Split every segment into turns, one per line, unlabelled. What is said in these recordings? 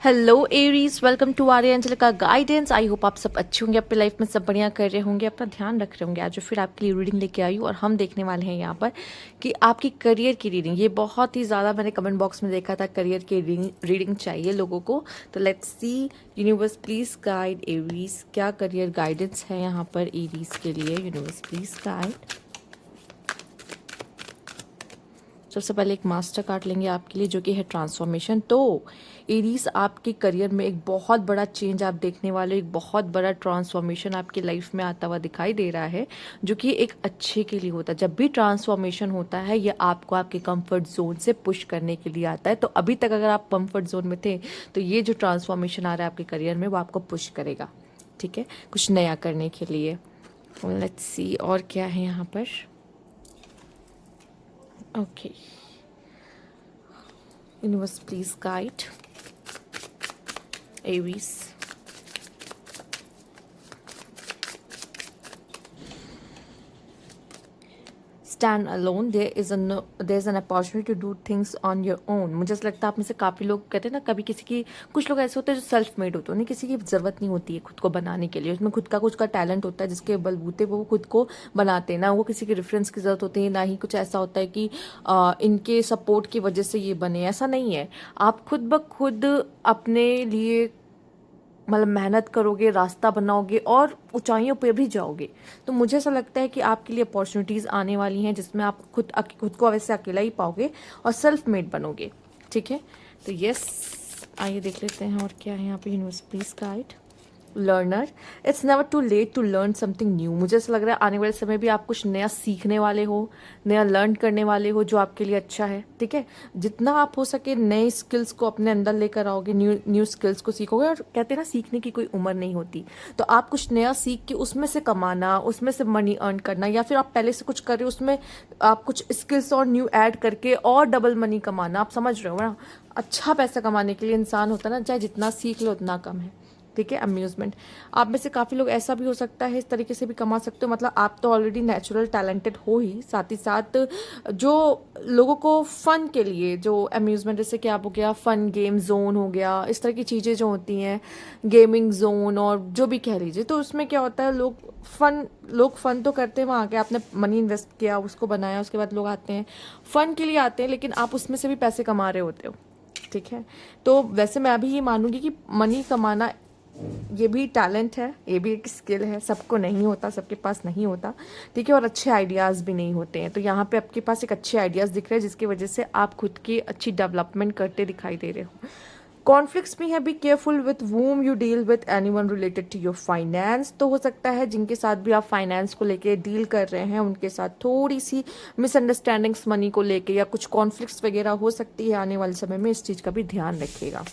Hello Aries, welcome to Arya angel का guidance. I hope आप सब अच्छे होंगे, अपनी लाइफ में सब बढ़िया कर रहे होंगे, अपना ध्यान रख रहे होंगे। आज फिर आपके लिए रीडिंग लेके आई हूँ और हम देखने वाले हैं यहाँ पर कि आपकी करियर की रीडिंग। ये बहुत ही ज़्यादा मैंने कमेंट बॉक्स में देखा था, करियर की रीडिंग चाहिए लोगों को। तो let's see, universe please guide Aries, क्या करियर गाइडेंस है यहाँ पर एरीज के लिए। Universe please guide. सबसे पहले एक मास्टर कार्ड लेंगे आपके लिए, जो कि है ट्रांसफॉर्मेशन। तो एरीज, आपके करियर में एक बहुत बड़ा चेंज आप देखने वाले हो, एक बहुत बड़ा ट्रांसफॉर्मेशन आपकी लाइफ में आता हुआ दिखाई दे रहा है, जो कि एक अच्छे के लिए होता है। जब भी ट्रांसफॉर्मेशन होता है, ये आपको आपके कंफर्ट जोन से पुश करने के लिए आता है। तो अभी तक अगर आप कंफर्ट जोन में थे, तो ये जो ट्रांसफॉर्मेशन आ रहा है आपके करियर में, वो आपको पुश करेगा, ठीक है, कुछ नया करने के लिए। लेट्स सी और क्या है यहाँ पर। Okay, universe please guide Aries. Stand alone. There's an opportunity to do things on your own. मुझे ऐसा लगता है आप में से काफ़ी लोग कहते हैं ना, कभी किसी की, कुछ लोग ऐसे होते हैं जो सेल्फ मेड होते हैं, उन्हें किसी की ज़रूरत नहीं होती है खुद को बनाने के लिए। उसमें खुद का कुछ का टैलेंट होता है, जिसके बलबूते वो खुद को बनाते हैं। ना वो किसी के रेफरेंस की ज़रूरत होती है, ना ही कुछ ऐसा होता है कि इनके सपोर्ट की वजह से ये बने। ऐसा नहीं है, आप खुद ब खुद अपने लिए मतलब मेहनत करोगे, रास्ता बनाओगे और ऊंचाइयों पे भी जाओगे। तो मुझे ऐसा लगता है कि आपके लिए अपॉर्चुनिटीज़ आने वाली हैं, जिसमें आप खुद को वैसे अकेला ही पाओगे और सेल्फ मेड बनोगे, ठीक है। तो यस, आइए देख लेते हैं और क्या है यहाँ पे। Universe please guide learner. It's never too late to learn something new. मुझे ऐसा लग रहा है आने वाले समय भी आप कुछ नया सीखने वाले हो, नया लर्न करने वाले हो, जो आपके लिए अच्छा है, ठीक है। जितना आप हो सके नए स्किल्स को अपने अंदर लेकर आओगे, न्यू स्किल्स को सीखोगे। और कहते हैं ना, सीखने की कोई उम्र नहीं होती। तो आप कुछ नया सीख के उसमें से कमाना, उसमें से मनी अर्न करना, या फिर आप पहले से कुछ कर रहे हो, उसमें आप कुछ स्किल्स और न्यू ऐड करके और डबल मनी कमाना। आप समझ रहे हो ना, अच्छा पैसा कमाने के लिए इंसान होता है ना, चाहे जितना सीख लो उतना कम है, ठीक है। अम्यूजमेंट, आप में से काफ़ी लोग ऐसा भी हो सकता है, इस तरीके से भी कमा सकते हो। मतलब आप तो ऑलरेडी नेचुरल टैलेंटेड हो ही, साथ ही साथ जो लोगों को फन के लिए, जो अम्यूजमेंट, जैसे कि आप हो गया फन गेम जोन हो गया, इस तरह की चीज़ें जो होती हैं, गेमिंग जोन और जो भी कह लीजिए। तो उसमें क्या होता है, लोग फन तो करते हैं, वहाँ आके आपने मनी इन्वेस्ट किया, उसको बनाया, उसके बाद लोग आते हैं फन के लिए आते हैं, लेकिन आप उसमें से भी पैसे कमा रहे होते हो, ठीक है। तो वैसे मैं अभी ये मानूंगी कि मनी कमाना ये भी टैलेंट है, ये भी एक स्किल है, सबको नहीं होता, सबके पास नहीं होता, ठीक है। और अच्छे आइडियाज़ भी नहीं होते हैं। तो यहाँ पे आपके पास एक अच्छे आइडियाज़ दिख रहे हैं, जिसकी वजह से आप खुद की अच्छी डेवलपमेंट करते दिखाई दे रहे हो। कॉन्फ्लिक्ट्स भी है, be careful with whom you deal with anyone related to your finance. तो हो सकता है जिनके साथ भी आप फाइनेंस को लेके डील कर रहे हैं, उनके साथ थोड़ी सी मिसअंडरस्टैंडिंग्स मनी को लेके या कुछ कॉन्फ्लिक्ट्स वगैरह हो सकती है आने वाले समय में। इस चीज़ का भी ध्यान रखिएगा,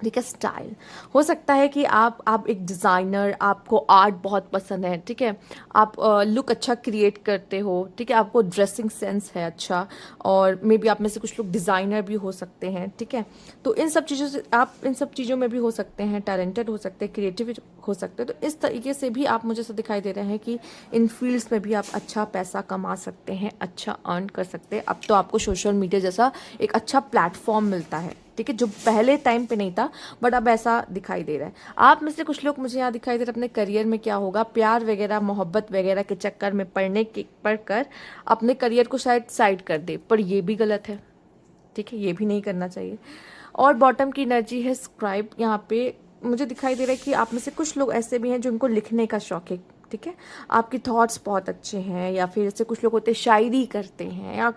ठीक है। स्टाइल, हो सकता है कि आप एक डिज़ाइनर, आपको आर्ट बहुत पसंद है, ठीक है। आप लुक अच्छा क्रिएट करते हो, ठीक है। आपको ड्रेसिंग सेंस है अच्छा, और मे बी आप में से कुछ लोग डिज़ाइनर भी हो सकते हैं, ठीक है। तो इन सब चीज़ों से, आप इन सब चीज़ों में भी हो सकते हैं, टैलेंटेड हो सकते हैं, क्रिएटिव हो सकते हैं। तो इस तरीके से भी आप, मुझे ऐसा दिखाई दे रहे हैं कि इन फील्ड्स में भी आप अच्छा पैसा कमा सकते हैं, अच्छा अर्न कर सकते हैं। अब तो आपको सोशल मीडिया जैसा एक अच्छा प्लेटफॉर्म मिलता है, ठीक है, जो पहले टाइम पे नहीं था, बट अब ऐसा दिखाई दे रहा है। आप में से कुछ लोग, मुझे यहाँ दिखाई दे रहा है, अपने करियर में क्या होगा, प्यार वगैरह, मोहब्बत वगैरह के चक्कर में पढ़कर अपने करियर को शायद साइड कर दे, पर ये भी गलत है, ठीक है, ये भी नहीं करना चाहिए। और बॉटम की एनर्जी है स्क्राइब। यहाँ पे मुझे दिखाई दे रहा है कि आप में से कुछ लोग ऐसे भी हैं जिनको लिखने का शौक है, ठीक है। आपकी थॉट्स बहुत अच्छे हैं, या फिर जैसे कुछ लोग होते हैं शायरी करते हैं, या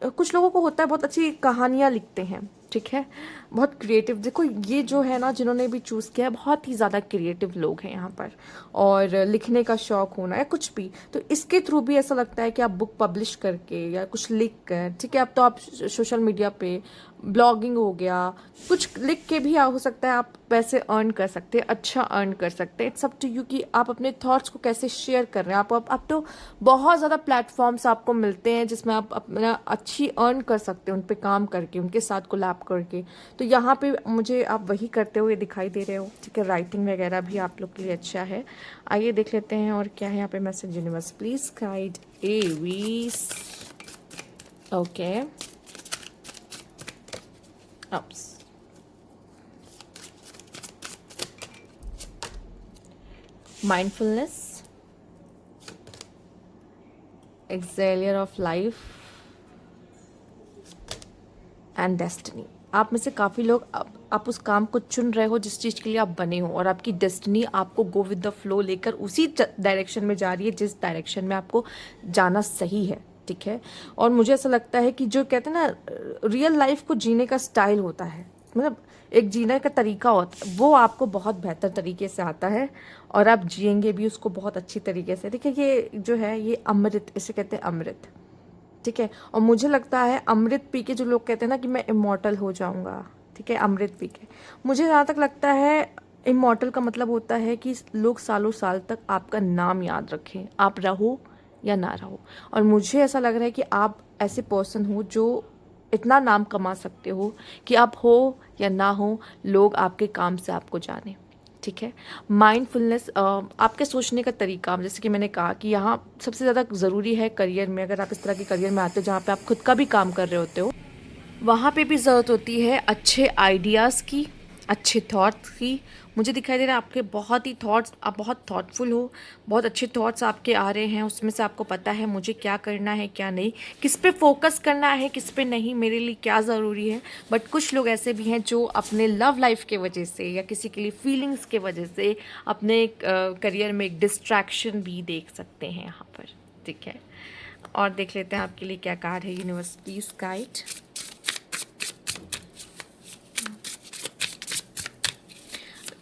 कुछ लोगों को होता है बहुत अच्छी कहानियाँ लिखते हैं, ठीक है, बहुत क्रिएटिव। देखो ये जो है ना, जिन्होंने भी चूज़ किया है, बहुत ही ज़्यादा क्रिएटिव लोग हैं यहाँ पर, और लिखने का शौक होना या कुछ भी, तो इसके थ्रू भी ऐसा लगता है कि आप बुक पब्लिश करके या कुछ लिख कर, ठीक है। अब तो आप सोशल मीडिया पे ब्लॉगिंग हो गया, कुछ लिख के भी हो सकता है आप पैसे अर्न कर सकते हैं, अच्छा अर्न कर सकते हैं। इट्स अप टू यू कि आप अपने थॉट्स को कैसे शेयर कर रहे हैं। आप तो बहुत ज़्यादा प्लेटफॉर्म्स आपको मिलते हैं, जिसमें आप अपना अच्छी अर्न कर सकते हैं, उन पे काम करके, उनके साथ कोलैब करके। तो यहाँ पे मुझे आप वही करते हुए दिखाई दे रहे हो, ठीक है। राइटिंग वगैरह भी आप लोग के लिए अच्छा है। आइए देख लेते हैं और क्या है यहाँ पे message. Universe please guide Aries. Okay, ups mindfulness, elixir of life and destiny. आप में से काफ़ी लोग आप उस काम को चुन रहे हो जिस चीज़ के लिए आप बने हो, और आपकी डेस्टिनी आपको गो विद द फ्लो लेकर उसी डायरेक्शन में जा रही है जिस डायरेक्शन में आपको जाना सही है। ठीक है। और मुझे ऐसा लगता है कि जो कहते हैं ना, रियल लाइफ को जीने का स्टाइल होता है, मतलब एक जीने का तरीका होता है, वो आपको बहुत बेहतर तरीके से आता है और आप जिएंगे भी उसको बहुत अच्छी तरीके से। देखिए ये जो है ये अमृत, इसे कहते हैं अमृत। ठीक है। और मुझे लगता है अमृत पी के जो लोग कहते हैं ना कि मैं इमॉर्टल हो जाऊंगा, ठीक है, अमृत पी के, मुझे जहाँ तक लगता है इमॉर्टल का मतलब होता है कि लोग सालों साल तक आपका नाम याद रखें, आप रहो या ना रहो। और मुझे ऐसा लग रहा है कि आप ऐसे पर्सन हो जो इतना नाम कमा सकते हो कि आप हो या ना हो, लोग आपके काम से आपको जाने। ठीक है। माइंडफुलनेस, आपके सोचने का तरीका, जैसे कि मैंने कहा कि यहाँ सबसे ज़्यादा ज़रूरी है करियर में, अगर आप इस तरह के करियर में आते हो जहाँ पे आप खुद का भी काम कर रहे होते हो, वहाँ पे भी ज़रूरत होती है अच्छे आइडियाज़ की, अच्छे थॉट्स की। मुझे दिखाई दे रहा है आपके बहुत ही थॉट्स, आप बहुत थॉटफुल हो, बहुत अच्छे थॉट्स आपके आ रहे हैं, उसमें से आपको पता है मुझे क्या करना है क्या नहीं, किस पे फोकस करना है किस पे नहीं, मेरे लिए क्या ज़रूरी है। बट कुछ लोग ऐसे भी हैं जो अपने लव लाइफ के वजह से या किसी के लिए फीलिंग्स के वजह से अपने करियर में एक डिस्ट्रैक्शन भी देख सकते हैं यहाँ पर। ठीक है। और देख लेते हैं आपके लिए क्या कार्ड है यूनिवर्स प्लीज गाइड।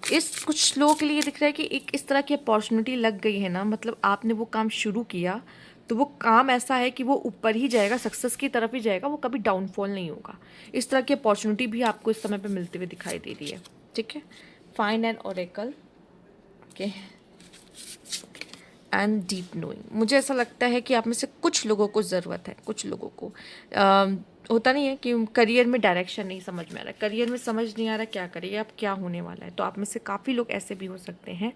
इस कुछ लोगों के लिए दिख रहा है कि एक इस तरह की अपॉर्चुनिटी लग गई है ना, मतलब आपने वो काम शुरू किया तो वो काम ऐसा है कि वो ऊपर ही जाएगा, सक्सेस की तरफ ही जाएगा, वो कभी डाउनफॉल नहीं होगा। इस तरह की अपॉर्चुनिटी भी आपको इस समय पे मिलते हुए दिखाई दे रही है। ठीक है। फाइंड एन ओरेकल के एंड डीप नोइंग। मुझे ऐसा लगता है कि आप में से कुछ लोगों को ज़रूरत है, कुछ लोगों को होता नहीं है कि करियर में डायरेक्शन नहीं समझ में आ रहा है, करियर में समझ नहीं आ रहा क्या करिए, अब क्या होने वाला है। तो आप में से काफ़ी लोग ऐसे भी हो सकते हैं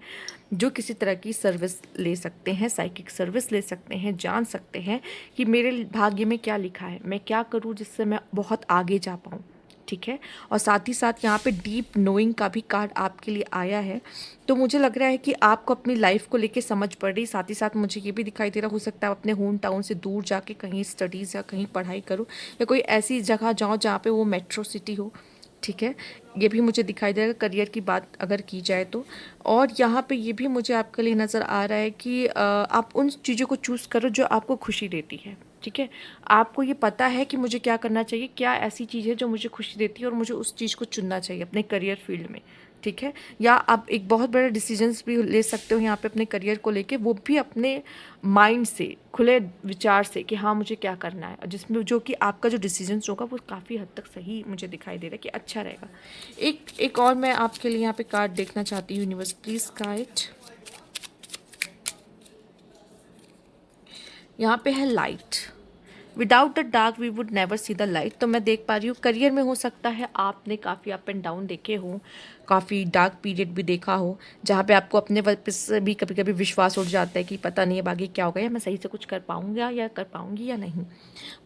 जो किसी तरह की सर्विस ले सकते हैं, साइकिक सर्विस ले सकते हैं, जान सकते हैं कि मेरे भाग्य में क्या लिखा है, मैं क्या करूँ जिससे मैं बहुत आगे जा पाऊँ। ठीक है। और साथ ही साथ यहाँ पे डीप नोइंग का भी कार्ड आपके लिए आया है। तो मुझे लग रहा है कि आपको अपनी लाइफ को लेके समझ पड़ रही, साथ ही साथ मुझे ये भी दिखाई दे रहा, हो सकता है अपने होम टाउन से दूर जाके कहीं स्टडीज़ या कहीं पढ़ाई करो, या कोई ऐसी जगह जाओ जहाँ पे वो मेट्रो सिटी हो। ठीक है। ये भी मुझे दिखाई देगा करियर की बात अगर की जाए तो। और यहाँ पे ये भी मुझे आपके लिए नज़र आ रहा है कि आप उन चीज़ों को चूज़ करो जो आपको खुशी देती है। ठीक है। आपको ये पता है कि मुझे क्या करना चाहिए, क्या ऐसी चीज़ है जो मुझे खुशी देती है और मुझे उस चीज़ को चुनना चाहिए अपने करियर फील्ड में। ठीक है। या आप एक बहुत बड़े डिसीजंस भी ले सकते हो यहाँ पे अपने करियर को लेके, वो भी अपने माइंड से, खुले विचार से कि हाँ मुझे क्या करना है, जिसमें जो कि आपका जो डिसीजंस होगा वो काफ़ी हद तक सही मुझे दिखाई दे रहा है कि अच्छा रहेगा। एक और मैं आपके लिए यहाँ पे कार्ड देखना चाहती हूँ यूनिवर्स प्लीज गाइड। यहाँ पे है light. Without the dark we would never see the light. तो मैं देख पा रही हूँ करियर में हो सकता है आपने काफ़ी अप एंड डाउन देखे हो, काफ़ी डार्क पीरियड भी देखा हो, जहाँ पे आपको अपने पे से भी कभी कभी विश्वास उठ जाता है कि पता नहीं है आगे क्या होगा, या मैं सही से कुछ कर पाऊँगा या कर पाऊँगी या नहीं।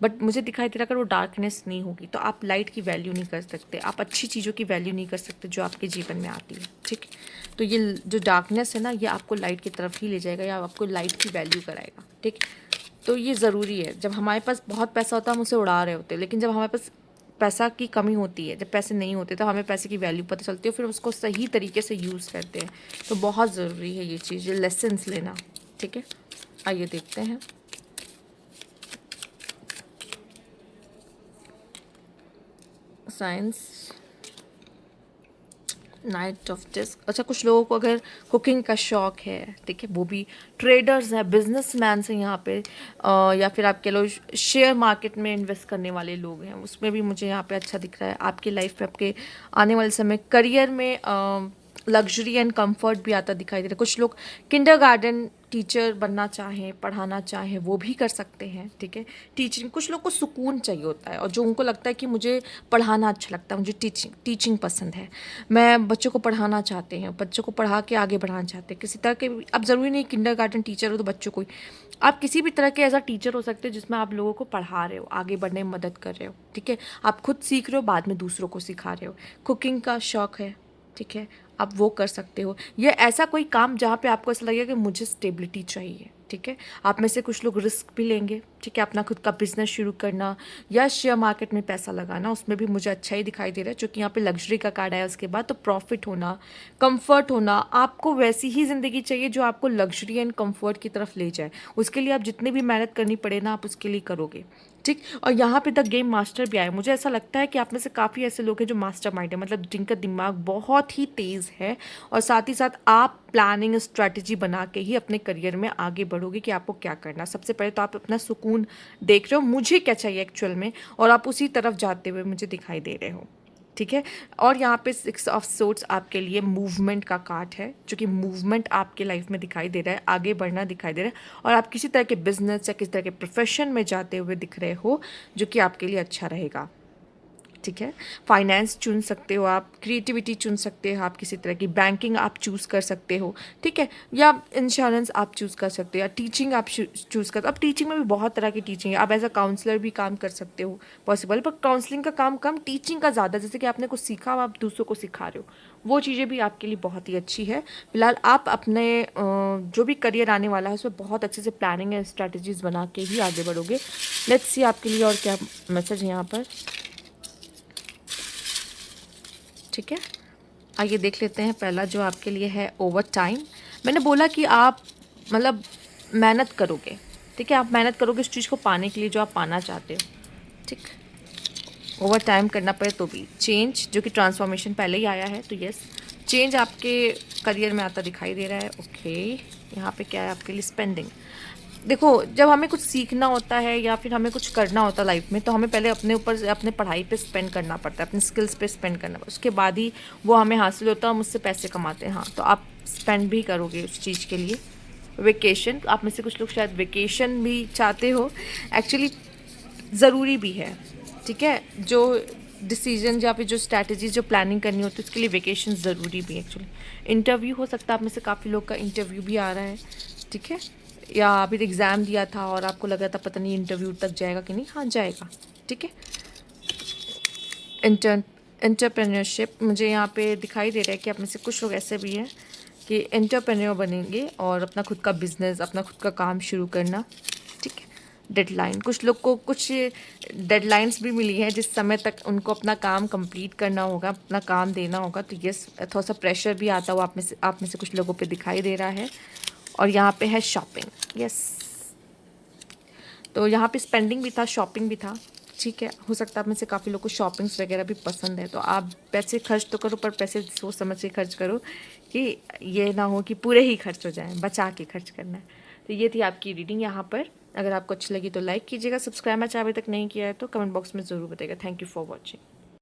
बट मुझे दिखाई दे रहा अगर वो डार्कनेस नहीं होगी तो आप लाइट की वैल्यू नहीं कर सकते, आप अच्छी चीज़ों की वैल्यू नहीं कर सकते जो आपके जीवन में आती है। ठीक। तो ये जो डार्कनेस है ना, ये आपको लाइट की तरफ ही ले जाएगा या आपको लाइट की वैल्यू कराएगा। ठीक। तो ये ज़रूरी है, जब हमारे पास बहुत पैसा होता है हम उसे उड़ा रहे होते हैं, लेकिन जब हमारे पास पैसा की कमी होती है, जब पैसे नहीं होते तो हमें पैसे की वैल्यू पता चलती है, फिर उसको सही तरीके से यूज़ करते हैं। तो बहुत ज़रूरी है ये चीज़, ये लेसन्स लेना। ठीक है। आइए देखते हैं। Science, knight of discs. अच्छा, कुछ लोगों को अगर कुकिंग का शौक है, ठीक है, वो भी ट्रेडर्स हैं, बिजनेसमैन हैं यहाँ पे, या फिर आप कह लो शेयर मार्केट में इन्वेस्ट करने वाले लोग हैं, उसमें भी मुझे यहाँ पे अच्छा दिख रहा है। आपकी लाइफ में आपके आने वाले समय करियर में लग्जरी एंड कंफर्ट भी आता दिखाई दे रहा है। कुछ लोग किंडरगार्टन टीचर बनना चाहें, पढ़ाना चाहें, वो भी कर सकते हैं। ठीक है। टीचिंग, कुछ लोग को सुकून चाहिए होता है और जो उनको लगता है कि मुझे पढ़ाना अच्छा लगता है, मुझे टीचिंग पसंद है, मैं बच्चों को पढ़ाना चाहते हैं, बच्चों को पढ़ा के आगे बढ़ाना चाहते हैं किसी तरह के। अब ज़रूरी नहीं किंडरगार्टन टीचर हो तो बच्चों को ही, आप किसी भी तरह के एज अ टीचर हो सकते हैं जिसमें आप लोगों को पढ़ा रहे हो, आगे बढ़ने में मदद कर रहे हो। ठीक है। आप खुद सीख रहे हो, बाद में दूसरों को सिखा रहे हो। कुकिंग का शौक़ है। ठीक है। आप वो कर सकते हो। या ऐसा कोई काम जहाँ पे आपको ऐसा लगेगा कि मुझे स्टेबिलिटी चाहिए, ठीक है। आप में से कुछ लोग रिस्क भी लेंगे, ठीक है, अपना खुद का बिजनेस शुरू करना या शेयर मार्केट में पैसा लगाना, उसमें भी मुझे अच्छा ही दिखाई दे रहा है, क्योंकि यहाँ पे लग्जरी का कार्ड आया उसके बाद, तो प्रॉफिट होना, कंफर्ट होना। आपको वैसी ही ज़िंदगी चाहिए जो आपको लग्जरी एंड कंफर्ट की तरफ ले जाए। उसके लिए आप जितनी भी मेहनत करनी पड़े ना, आप उसके लिए करोगे, ठीक। और यहाँ पे द गेम मास्टर भी आए। मुझे ऐसा लगता है कि आप में से काफ़ी ऐसे लोग हैं जो मास्टर माइंड है, मतलब जिनका दिमाग बहुत ही तेज़ है, और साथ ही साथ आप प्लानिंग स्ट्रैटेजी बना के ही अपने करियर में आगे बढ़ोगे कि आपको क्या करना। सबसे पहले तो आप अपना सुकून देख रहे हो, मुझे क्या चाहिए एक्चुअल में, और आप उसी तरफ जाते हुए मुझे दिखाई दे रहे हो, ठीक है। और यहाँ पे 6 ऑफ सोर्ड्स आपके लिए मूवमेंट का कार्ड है, जो कि मूवमेंट आपके लाइफ में दिखाई दे रहा है, आगे बढ़ना दिखाई दे रहा है, और आप किसी तरह के बिजनेस या किसी तरह के प्रोफेशन में जाते हुए दिख रहे हो, जो कि आपके लिए अच्छा रहेगा, ठीक है। फाइनेंस चुन सकते हो आप, क्रिएटिविटी चुन सकते हो आप, किसी तरह की बैंकिंग आप चूज़ कर सकते हो, ठीक है, या इंश्योरेंस आप चूज़ कर सकते हो, या टीचिंग आप चूज़ कर। अब टीचिंग में भी बहुत तरह की टीचिंग है, आप एज अ काउंसलर भी काम कर सकते हो, पॉसिबल। पर काउंसलिंग का काम कम, टीचिंग का ज़्यादा। जैसे कि आपने कुछ सीखा, अब आप दूसरों को सिखा रहे हो, वो चीज़ें भी आपके लिए बहुत ही अच्छी है। फिलहाल आप अपने जो भी करियर आने वाला है उसमें बहुत अच्छे से प्लानिंग एंड स्ट्रैटेजीज बना के ही आगे बढ़ोगे। लेट्स सी आपके लिए और क्या मैसेज है यहाँ पर, ठीक है। आइए देख लेते हैं। पहला जो आपके लिए है ओवर टाइम। मैंने बोला कि आप मतलब मेहनत करोगे, ठीक है, आप मेहनत करोगे उस चीज़ को पाने के लिए जो आप पाना चाहते हो, ठीक। ओवर टाइम करना पड़े तो भी चेंज, जो कि ट्रांसफॉर्मेशन पहले ही आया है, तो यस, चेंज आपके करियर में आता दिखाई दे रहा है। ओके, यहाँ पे क्या है आपके लिए, स्पेंडिंग। देखो, जब हमें कुछ सीखना होता है या फिर हमें कुछ करना होता है लाइफ में, तो हमें पहले अपने ऊपर अपने पढ़ाई पे स्पेंड करना पड़ता है, अपने स्किल्स पे स्पेंड करना पड़ता है, उसके बाद ही वो हमें हासिल होता है, हम उससे पैसे कमाते हैं। हाँ, तो आप स्पेंड भी करोगे उस चीज़ के लिए। वेकेशन, आप में से कुछ लोग शायद वेकेशन भी चाहते हो, एक्चुअली ज़रूरी भी है, ठीक है। जो डिसीजन या फिर जो स्ट्रैटेजी, जो प्लानिंग करनी होती है, उसके लिए वेकेशन ज़रूरी भी है एक्चुअली। इंटरव्यू हो सकता है आप में से काफ़ी लोग का इंटरव्यू भी आ रहा है, ठीक है, या अभी एग्ज़ाम दिया था और आपको लगा था पता नहीं इंटरव्यू तक जाएगा कि नहीं, हाँ जाएगा, ठीक है। एंटरप्रेन्योरशिप मुझे यहाँ पे दिखाई दे रहा है कि आप में से कुछ लोग ऐसे भी हैं कि एंटरप्रेन्योर बनेंगे और अपना खुद का बिजनेस, अपना खुद का काम शुरू करना, ठीक है। डेडलाइन, कुछ लोग को कुछ डेडलाइंस भी मिली है जिस समय तक उनको अपना काम कंप्लीट करना होगा, अपना काम देना होगा, तो यस, थोड़ा सा प्रेशर भी आता हुआ आप में से कुछ लोगों पे दिखाई दे रहा है। और यहाँ पे है शॉपिंग, यस, तो यहाँ पे स्पेंडिंग भी था, शॉपिंग भी था, ठीक है। हो सकता है आप में से काफ़ी लोग को शॉपिंग्स वगैरह भी पसंद है, तो आप पैसे खर्च तो करो, पर पैसे सोच समझ के खर्च करो, कि ये ना हो कि पूरे ही खर्च हो जाएं, बचा के खर्च करना है। तो ये थी आपकी रीडिंग यहाँ पर। अगर आपको अच्छी लगी तो लाइक कीजिएगा, सब्सक्राइब मैंने अभी तक नहीं किया है तो कमेंट बॉक्स में ज़रूर बताइएगा। Thank you for watching.